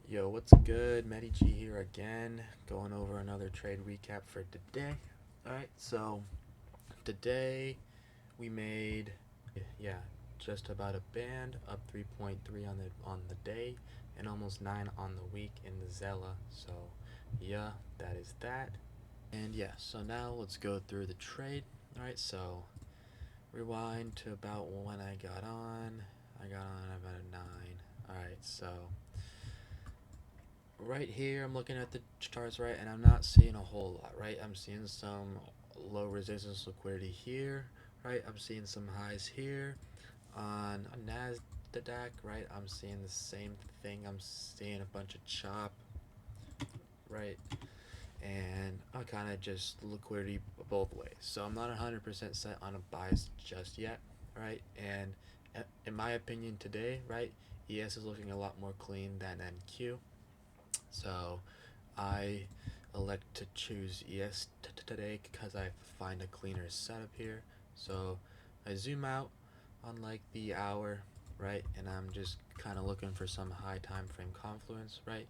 Yo, what's good? MattyG here again, going over another trade recap for today. Alright, so today we made, yeah, just about a band, up 3.3 on the day, and almost 9 on the week in the Zella. So, yeah, that is that. And yeah, so now let's go through the trade. Alright, so rewind to about when I got on. I got on about a 9. Alright, so right here I'm looking at the charts, right, and I'm not seeing a whole lot, right? I'm seeing some low resistance liquidity here, right? I'm seeing some highs here on NASDAQ, right? I'm seeing the same thing. I'm seeing a bunch of chop, right? And I kind of just liquidity both ways. So I'm not 100% set on a bias just yet, right? And in my opinion today, right, ES is looking a lot more clean than NQ. So I elect to choose ES today because I find a cleaner setup here. So I zoom out on like the hour, right, and I'm just kind of looking for some high time frame confluence, right,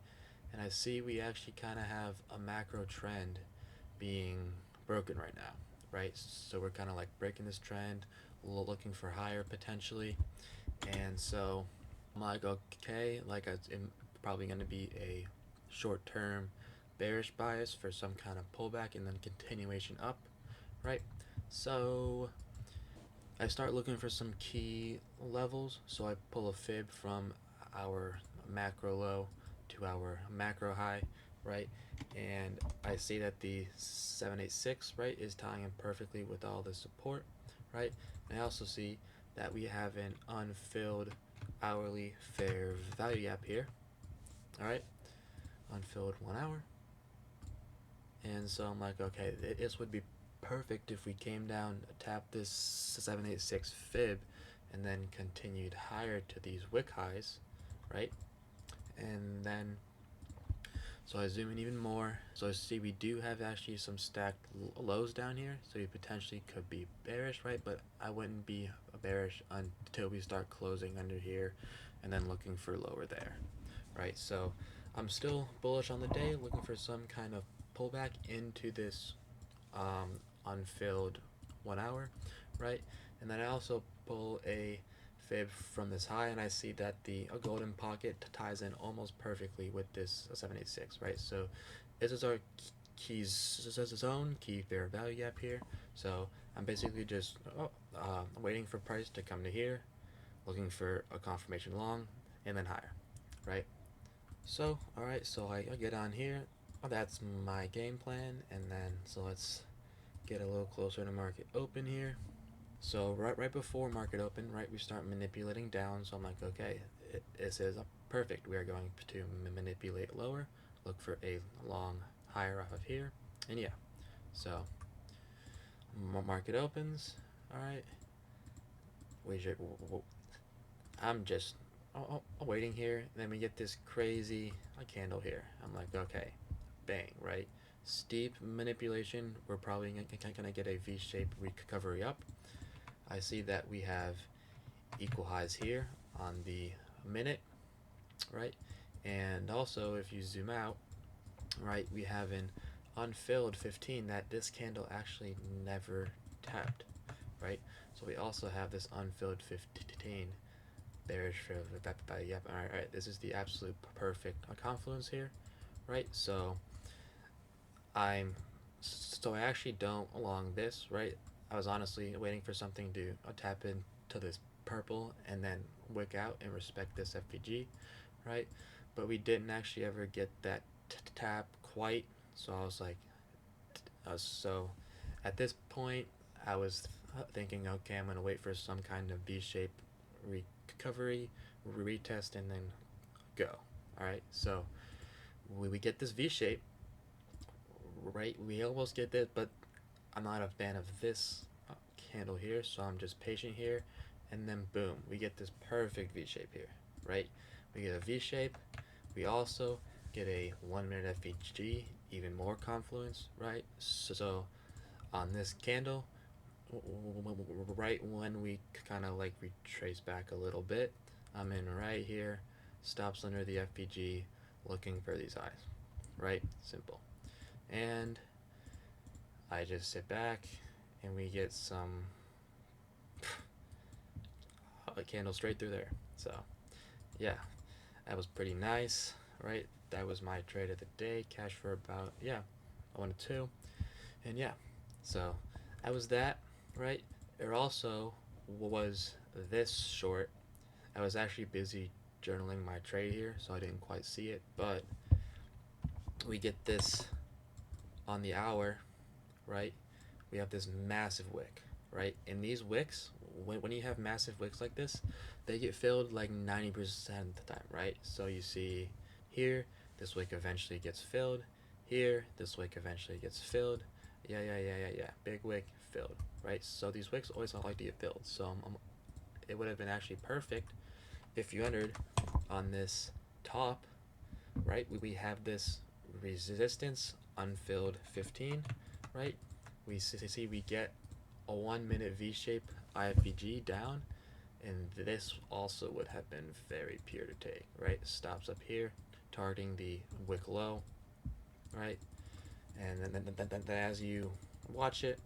and I see we actually kind of have a macro trend being broken right now, right, so we're kind of like breaking this trend, looking for higher potentially, and so I'm like, okay, like it's probably going to be a short-term bearish bias for some kind of pullback and then continuation up, right? So I start looking for some key levels. So I pull a fib from our macro low to our macro high, right? And I see that the 786, right, is tying in perfectly with all the support, right? And I also see that we have an unfilled hourly fair value gap here, all right? Unfilled 1 hour. And so I'm like, okay, this would be perfect if we came down, tapped this 786 fib, and then continued higher to these wick highs, right? And then, so I zoom in even more. So I see we do have actually some stacked lows down here. So you potentially could be bearish, right? But I wouldn't be bearish until we start closing under here and then looking for lower there, right? So I'm still bullish on the day, looking for some kind of pullback into this unfilled 1 hour, right? And then I also pull a fib from this high, and I see that the golden pocket ties in almost perfectly with this 786, right? So this is our key zone, key fair value gap here. So I'm basically just waiting for price to come to here, looking for a confirmation long, and then higher, right? So, alright, so I get on here. Oh, that's my game plan, and then so let's get a little closer to market open here. So right before market open, right, we start manipulating down. So I'm like, okay, this is perfect. We are going to manipulate lower, look for a long higher off of here, and yeah. So market opens. All right, I'm just waiting here, and then we get this crazy candle here. I'm like, okay, bang, right? Steep manipulation. We're probably gonna get a V-shaped recovery up. I see that we have equal highs here on the minute, right? And also, if you zoom out, right, we have an unfilled 15 that this candle actually never tapped, right? So we also have this unfilled 15 bearish for the yep. All right, this is the absolute perfect confluence here, right? I'm so I actually don't along this, right? I was honestly waiting for something to tap into this purple and then wick out and respect this FPG, right? But we didn't actually ever get that tap quite. So I was like, so at this point, I was thinking, okay, I'm gonna wait for some kind of V-shape recovery, retest, and then go. All right, so we get this V-shape, right? We almost get this, but I'm not a fan of this candle here, so I'm just patient here, and then boom, we get this perfect V-shape here, right? We get a V-shape. We also get a 1 minute FVG, even more confluence, right? So on this candle, right when we kind of like retrace back a little bit, I'm in right here, stops under the FVG, looking for these highs, right? Simple. And I just sit back and we get some a candle straight through there. So yeah, that was pretty nice, right? That was my trade of the day. Cash for about, yeah, I won a 2. And yeah, so that was that, right? It also was this short. I was actually busy journaling my trade here, so I didn't quite see it, but we get this on the hour, right? We have this massive wick, right? And these wicks, when you have massive wicks like this, they get filled like 90% of the time, right? So you see here, this wick eventually gets filled. Here, this wick eventually gets filled. Yeah. Big wick filled, right? So these wicks always like to get filled. So it would have been actually perfect if you entered on this top, right? We have this resistance unfilled 15, right? We see we get a 1 minute V-shape IFVG down, and this also would have been very pure to take, right? Stops up here, targeting the wick low, right? And then as you watch it,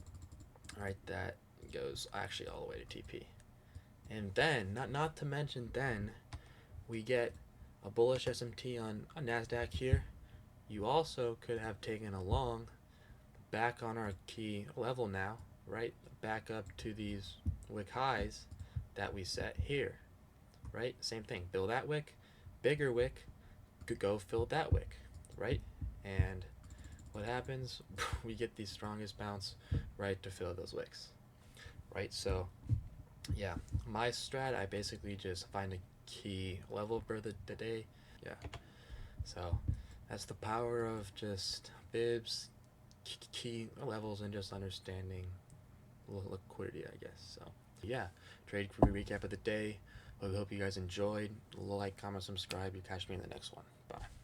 right, that goes actually all the way to TP. And then, not to mention, then we get a bullish SMT on NASDAQ here. You also could have taken a long back on our key level now, right? Back up to these wick highs that we set here, right? Same thing, fill that wick, bigger wick, could go fill that wick, right? And what happens? We get the strongest bounce, right, to fill those wicks, right? So yeah, my strat, I basically just find a key level for the day. Yeah, so that's the power of just bibs, key levels, and just understanding liquidity, I guess. So yeah, trade recap of the day. I hope you guys enjoyed. Like, comment, subscribe. You catch me in the next one. Bye.